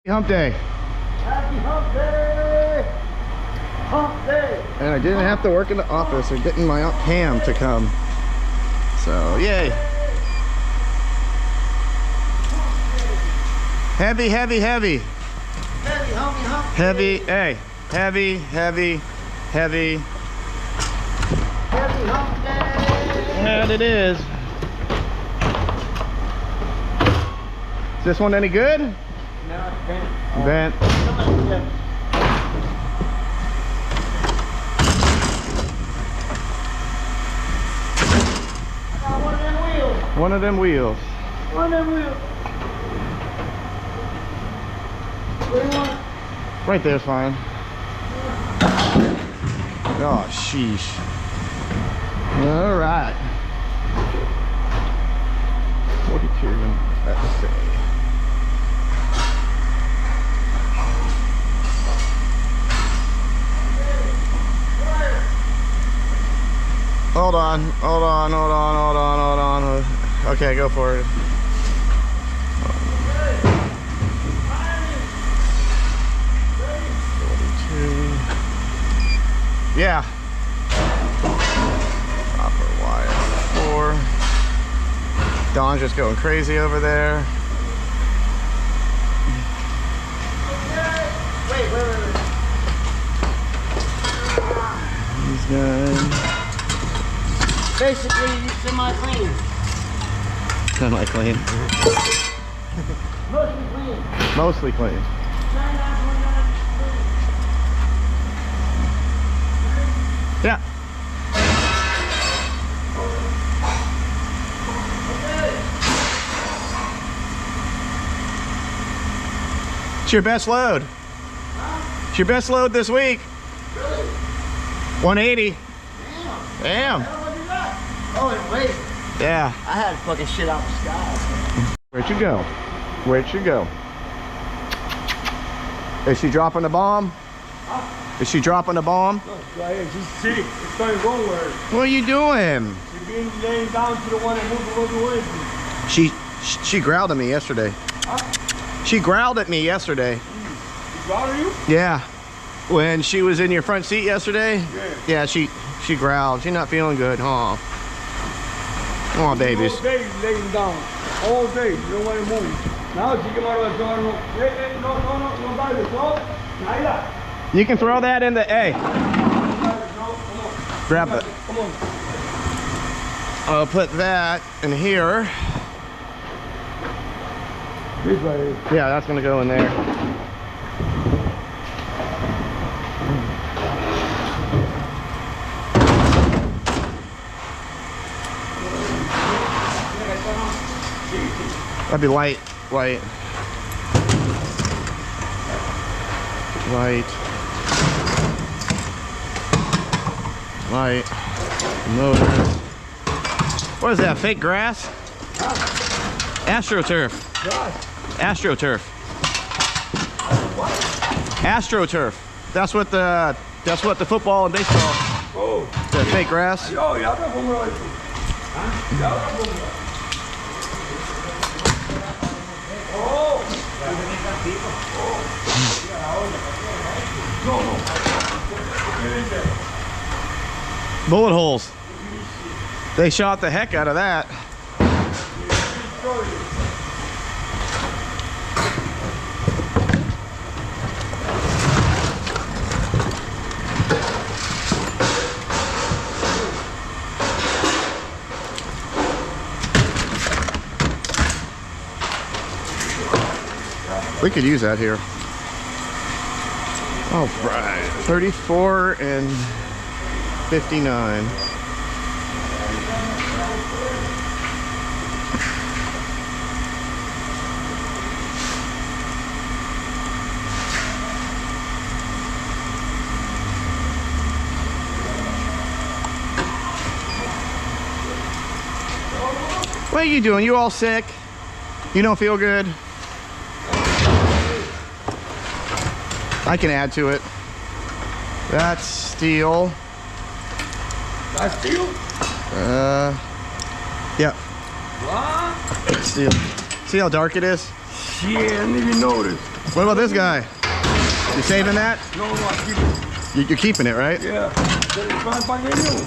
Hump day. Happy hump day! Hump day! And I didn't have to work in the office or getting my Aunt Pam to come. So, yay. Heavy, heavy, heavy. Heavy, humpy, hump day. Heavy, hey. Heavy, heavy, heavy. Happy hump day! And it is. Is this one any good? No, it's bent. Bent. I got one of them wheels. One of them wheels. One of them wheels. Where do you want? Right there's fine. Oh, sheesh. All right. 42, let's see. Hold on, hold on, hold on, hold on, hold on. Okay, go for it. Yeah. Copper wire 4. Don's just going crazy over there. Wait. He's good. Basically, you semi-clean. Semi-clean. Mostly clean. Mostly clean. 99.9. Yeah. It's your best load. It's your best load this week. Really? 180. Damn. Damn. What you got? Oh, wait. Yeah. I had fucking shit out the sky. Where'd you go? Where'd she go? Is she dropping the bomb? Huh? Is she dropping the bomb? No, right here. She's sitting. It's going to go where? What are you doing? She's being laying down to the one that moved away. She growled at me yesterday. Huh? She growled at me yesterday. She growled at you? Yeah. When she was in your front seat yesterday? Yeah. Yeah, she growled. She's not feeling good, huh? Come on, babies. All day laying down. All day. You don't want to move. Now she came out of the door. No, nobody. No. Naila. You can throw that in the A. No, come on. Grab it. Come on. I'll put that in here. This right here. Yeah, that's gonna go in there. That'd be light. Light. Motor. What is that, fake grass? AstroTurf. AstroTurf. AstroTurf. That's what the football and baseball. Oh. The fake grass. Yo, ya te pongo esto. ¿Ah? Ya te pongo. Oh. Bullet holes. They shot the heck out of that. We could use that here. All right, 34 and 59. What are you doing? You all sick? You don't feel good? I can add to it. That's steel. That's steel? Yeah. What? Steel. See how dark it is? Shit, I didn't even notice. What about this guy? You saving that? No, I keep it. You're keeping it, right? Yeah. Try and find a new.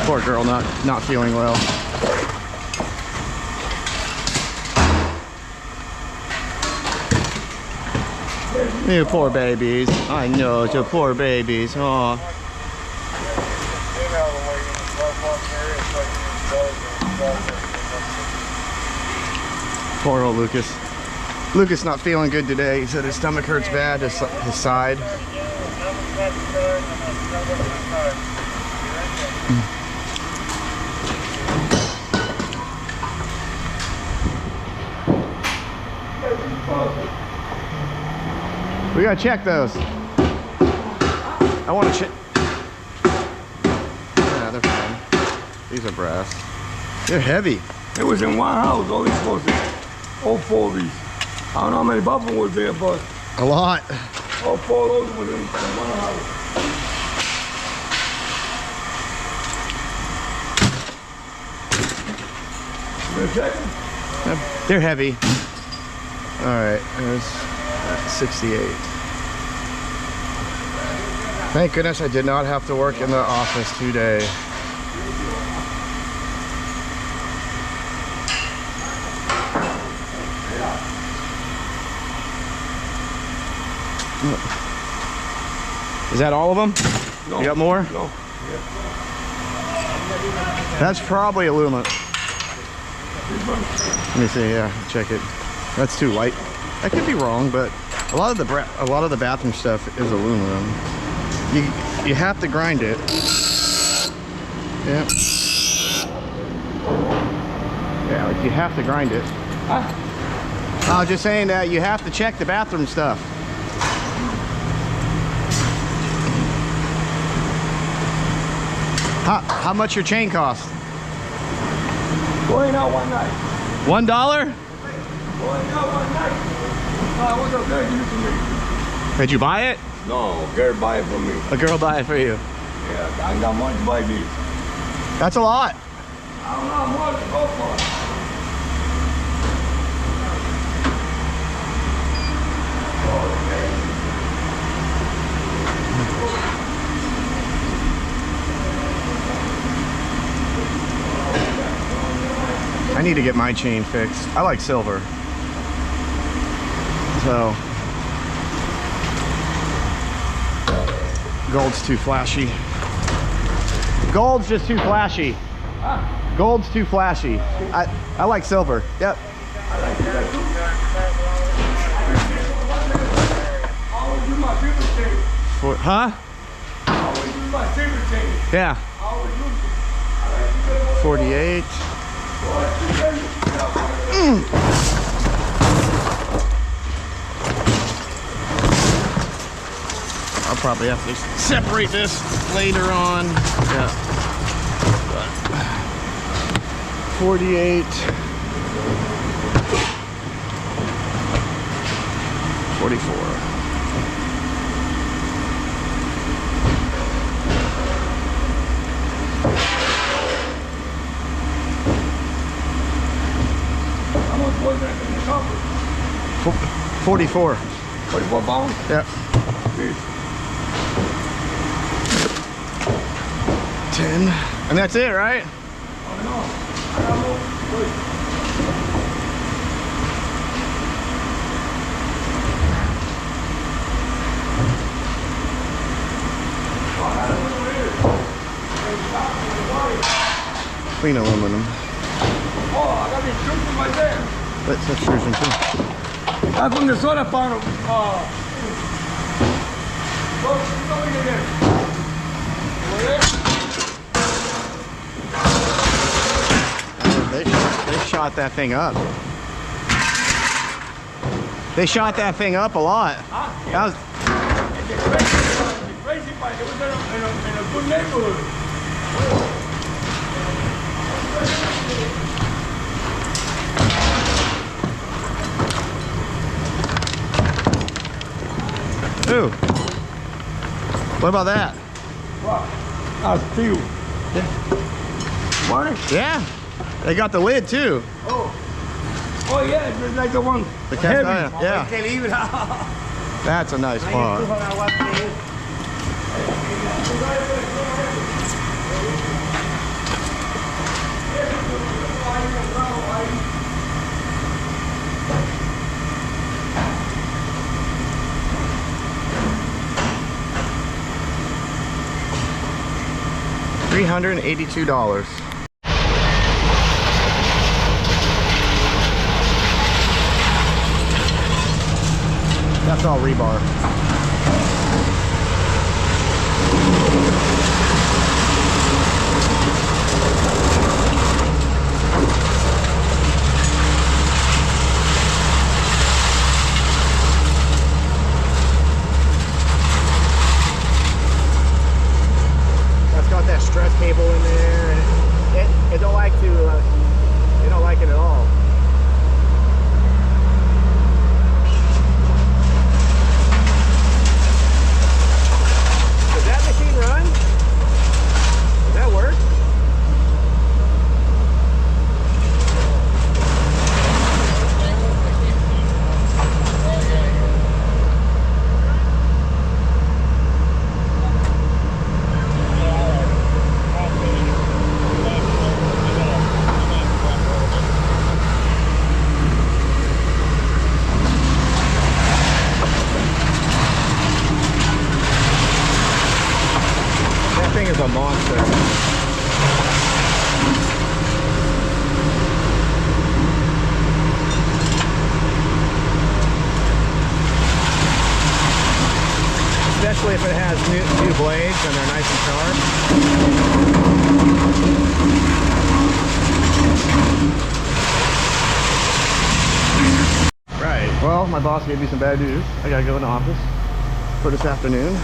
Poor girl, not feeling well. You poor babies. I know, you poor babies. Oh. Poor old Lucas. Lucas not feeling good today. He said his stomach hurts bad, his side. We gotta check those. I want to check. Yeah, they're fine. These are brass. They're heavy. It was in one house, all these forces. All 4 of these. I don't know how many buffalo was there, but A lot. all 4 of those was in one house. You gonna check them? They're heavy. All right, there's 68. Thank goodness I did not have to work in the office today. Is that all of them? No. You got more? No. Yeah. That's probably aluminum. Let me see. Yeah, check it. That's too light. I could be wrong, but a lot of the bathroom stuff is aluminum. You have to grind it. Yeah. Yeah, like you have to grind it. Huh? I was just saying that you have to check the bathroom stuff. How much your chain cost? Going out one night. $1? Going out one night. What's up there? Give it to me. Did you buy it? No, girl buy it for me. A girl buy it for you. Yeah, I ain't got money to buy these. That's a lot. I don't know how much to go for. I need to get my chain fixed. I like silver. So gold's too flashy. Gold's just too flashy. Gold's too flashy. I like silver. Yep. I always do my silver chain. Huh? I always do my silver chain. Yeah. I always use it. 48. I'll probably have to separate this later on. Yeah. 48. 44. How much was that in the copper? 44. 44 pounds? Yep. Jeez. 10. And that's it, right? I know. I got more. Wait. Clean aluminum. Oh, I got these shirts right there. That's screws in too. That's from the soda fountain. Look, over there. Over there. They shot that thing up. They shot that thing up a lot. Huh? That was, It's crazy fight. It was in a good neighborhood. Who? What about that? What? Steel. What? Yeah. They got the lid too. Oh. Oh yeah, just like the one. The heavy. cast iron. Yeah. That's a nice pot. $382. That's all rebar. That's got that stress cable in there. It don't like to. They don't like it at all. Does that machine run? Does that work? That thing is a monster. Especially if it has new blades and they're nice and sharp. Right. Well, my boss gave me some bad news. I gotta go in the office for this afternoon.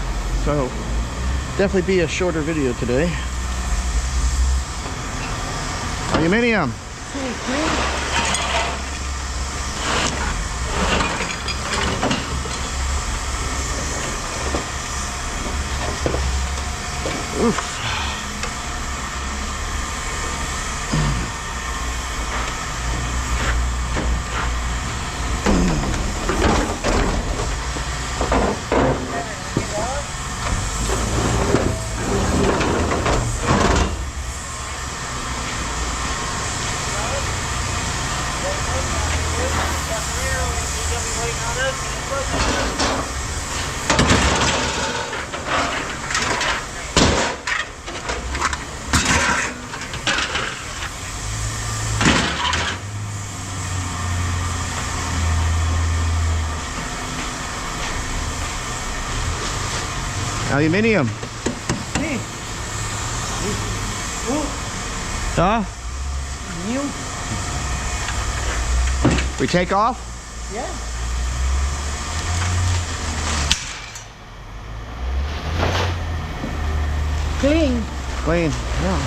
So definitely be a shorter video today. Aluminium. Oof. Aluminium. Huh? New? We take off? Yeah. Clean. Clean. Yeah.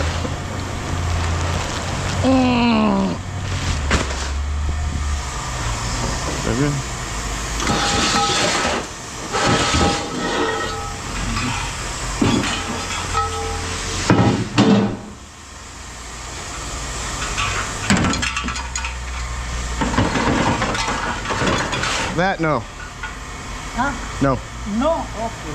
Very good. That no. Huh? No. No? Okay.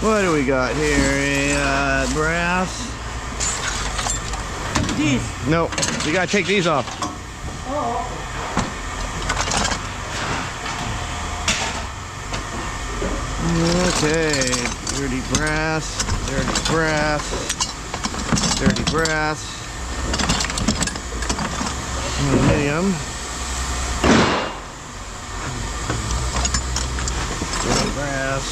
What do we got here? Brass. This. No. We gotta take these off. Oh, Okay. Dirty brass. Dirty brass. Dirty brass. Aluminium. Dirty brass.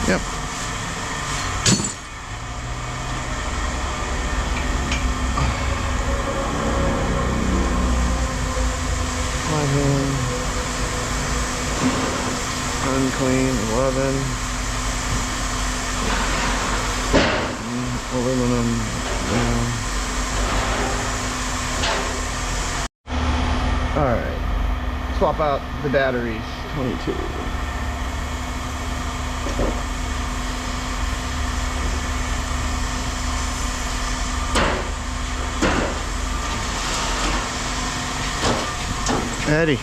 Yep. unclean, 11. Aluminum. Yeah. Alright. Swap out the batteries. 22. Eddie.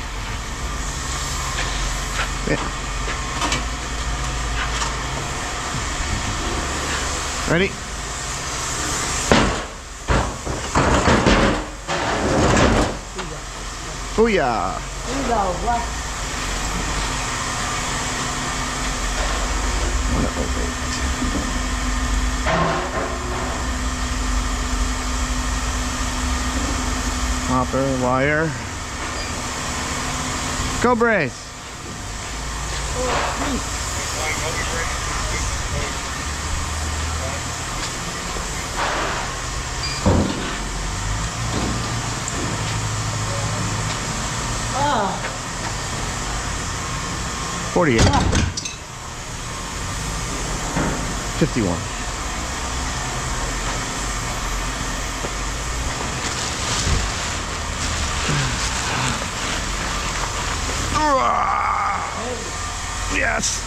Yeah. Ready? Booyah! Booyah! 108. Hopper, wire. Go brace! Ah, 48. 51. Yes.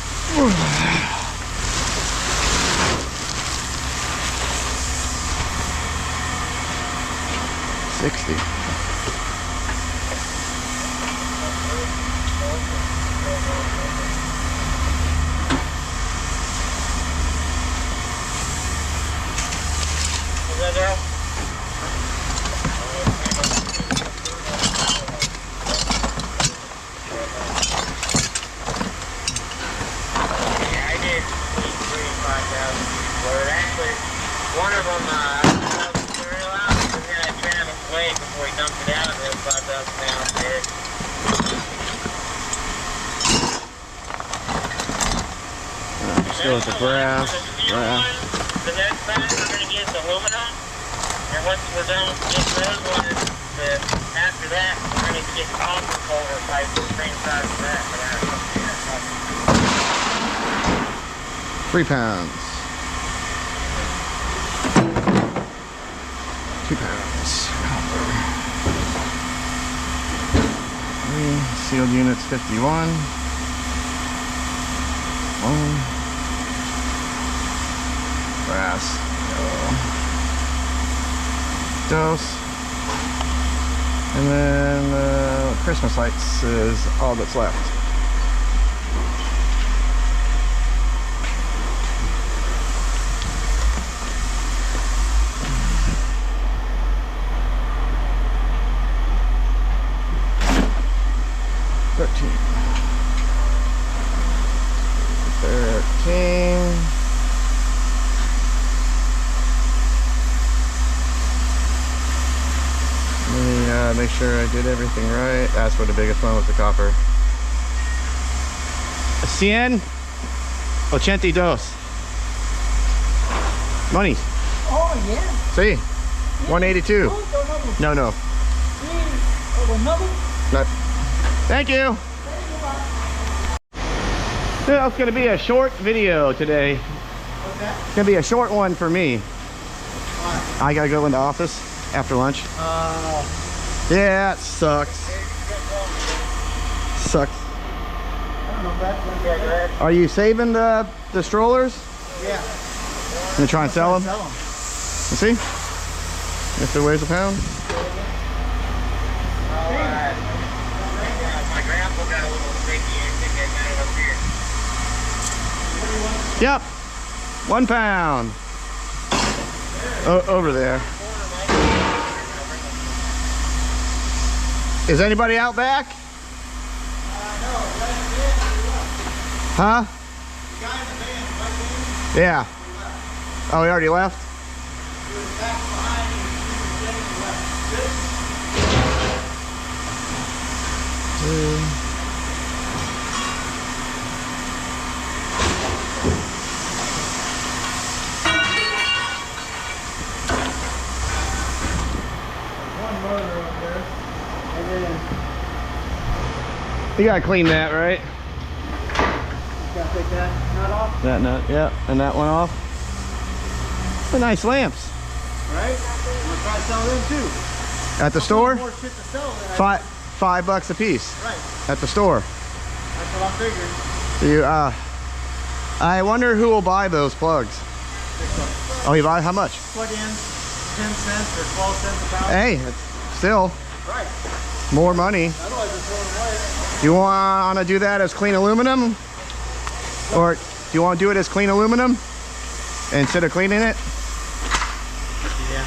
60. One of them, real out, and then I trimmed it away before he dumped it out, and then 5,000 pounds dead. Still at the brass. The next time we're going to get the aluminum, and once we're done with this those ones, after that, we're going to get copper colder pipe the same size as that. But 3 pounds. 2 pounds. Copper. 3 sealed units, 51. 1 brass. Dose. And then Christmas lights is all that's left. Make sure I did everything right. That's where the biggest one was, the copper. 182. Money. oh yeah. See? 182. No, no. No. Thank you. Yeah, it's gonna be a short video today. Okay. It's gonna be a short one for me. I gotta go in the office after lunch. Yeah, it sucks. Sucks. I don't know that. Are you saving the strollers? Yeah. You gonna try and sell them? Sell them. You see? If it weighs a pound. my grandpa got a little sticky and they got it up here. Yep. 1 pound. Over there. Is anybody out back? Huh? Yeah. Oh, he already left? One motor up there. And then You gotta clean that, right? take that nut off. That nut, yeah, and that one off. They're nice lamps. Right? I'm gonna try selling them too. At the store? More shit to sell than $5 a piece. Right. At the store. That's what I'm figuring. I wonder who will buy those plugs. Oh, you buy how much? Plug in 10 cents or 12 cents a pound. Hey, it's still Right. more money. Otherwise it's throwing away. Do you want to do that as clean aluminum? Or do you want to do it as clean aluminum instead of cleaning it? Yeah.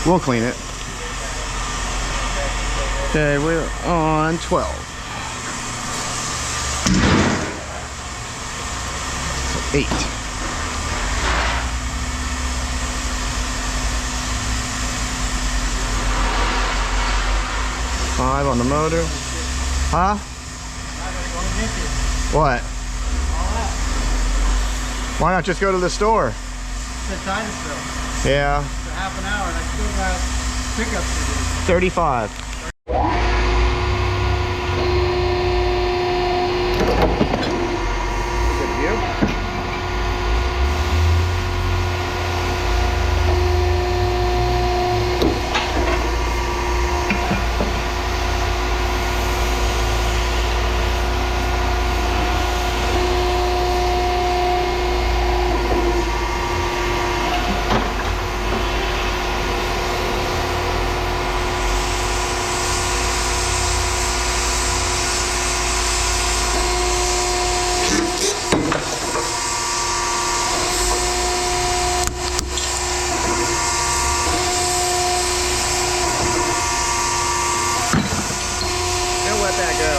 We'll clean it. Okay, we're on 12. 8. Five on the motor. Huh? What? Why not just go to the store? It's a Titusville. Yeah. It's a half an hour and I still got pickups to do. 35. Good view. Let that go.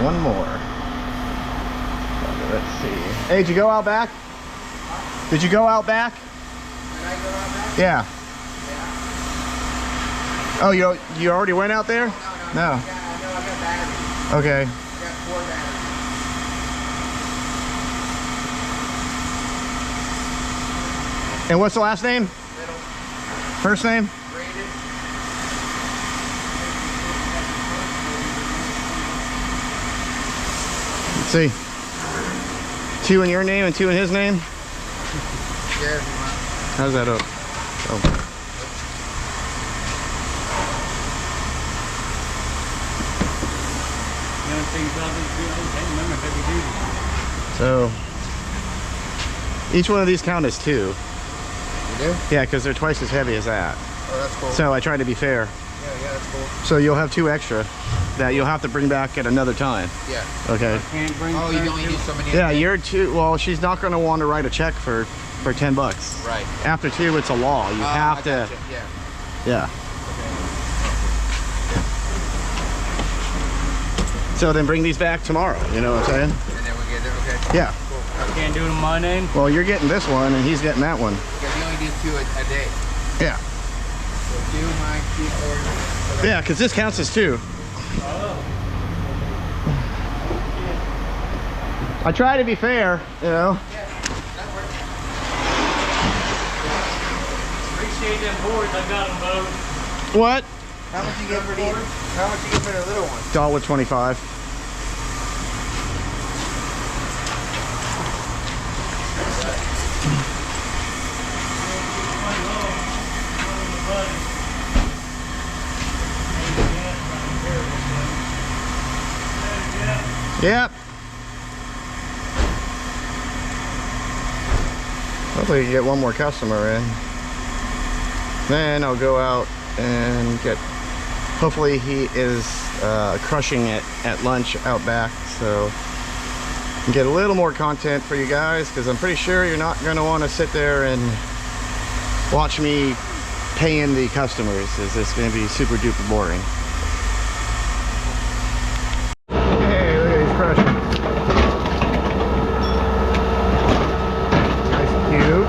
One more. Let's see. Hey, did you go out back? Did you go out back? Did I go out back? Yeah. Yeah. Oh, you already went out there? No. I got batteries. Okay. I got 4 batteries. And what's the last name? Little First name? braided. Let's see. 2 in your name and 2 in his name? Yeah, if you want. How's that up? Oh. So, each one of these count as 2. You do? Yeah, because they're twice as heavy as that. Oh, that's cool. So I tried to be fair. Yeah, that's cool. So you'll have 2 extra that you'll have to bring back at another time. Yeah. Okay. Oh, you only need so many. Yeah, you're 2. Well, she's not going to want to write a check for $10. Right. After 2, it's a law. You have to. Gotcha. Yeah. Yeah. So then bring these back tomorrow. You know what I'm saying? And then we get it. Okay. Yeah. Cool. I can't do it in my name. Well, you're getting this one, and he's getting that one. Because you only do 2 a day. Yeah. So 2, mine, 2, 4. Yeah, because this counts as 2. I try to be fair, you know. Yeah, that works. Appreciate them boards. I got them both. What? How much you get for these? How much you get for the little one? $1.25. Yep. Hopefully you get one more customer in. Then I'll go out and get, hopefully he is crushing it at lunch out back, so get a little more content for you guys, because I'm pretty sure you're not going to want to sit there and watch me paying the customers. It's going to be super duper boring. Hey, look at these crushing. Nice cube.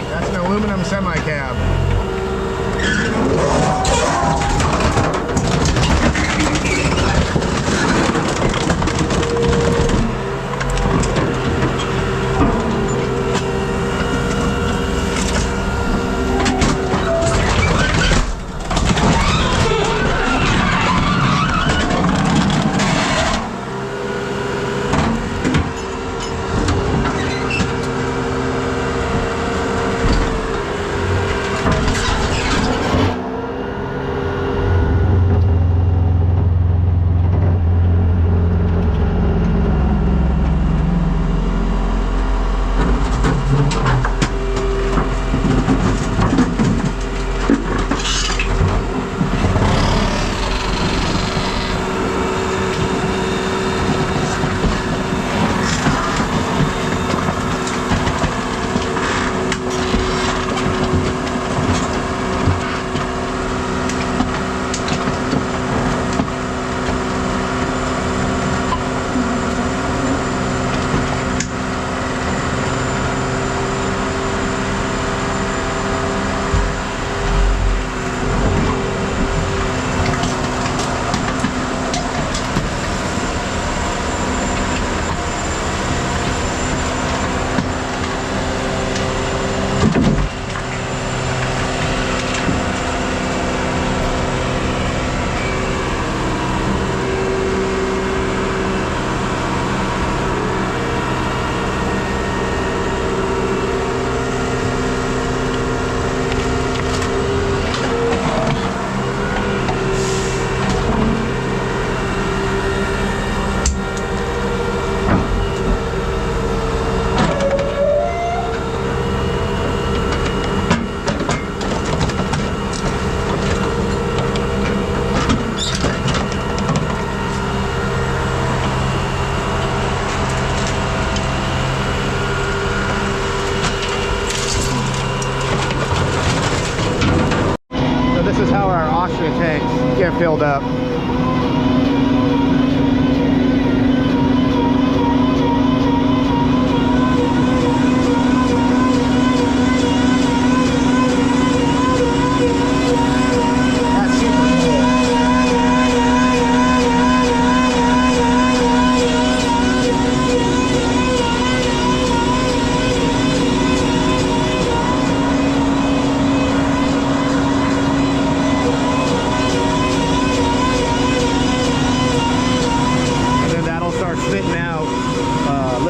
That's an aluminum semi-cab.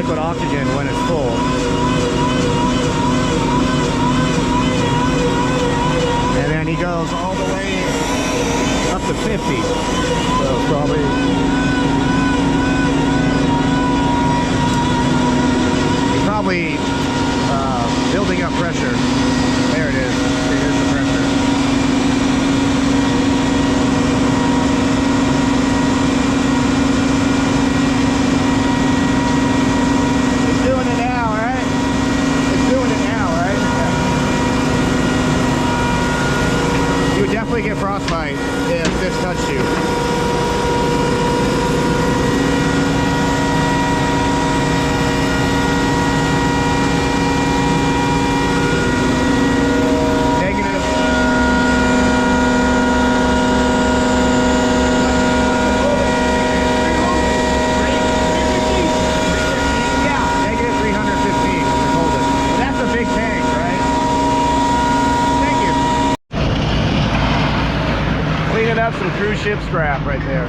liquid oxygen when it's full. And then he goes all the way up to 50. So probably building up pressure. There it is. Here's the pressure. It's doing it now, right? It's doing it now, right? Yeah. You would definitely get frostbite if this touched you. Some cruise ship scrap right there.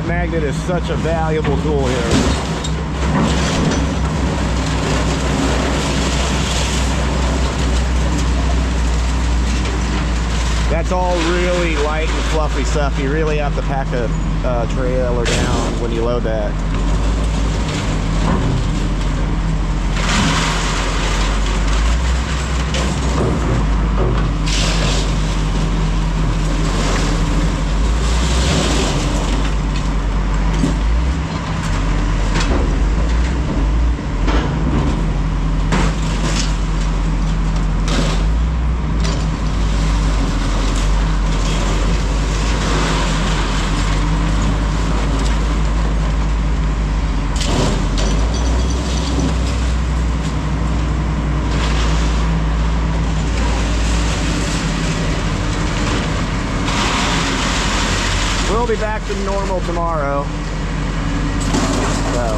Magnet is such a valuable tool here. That's all really light and fluffy stuff. You really have to pack a trailer down when you load that. We'll be back to normal tomorrow. So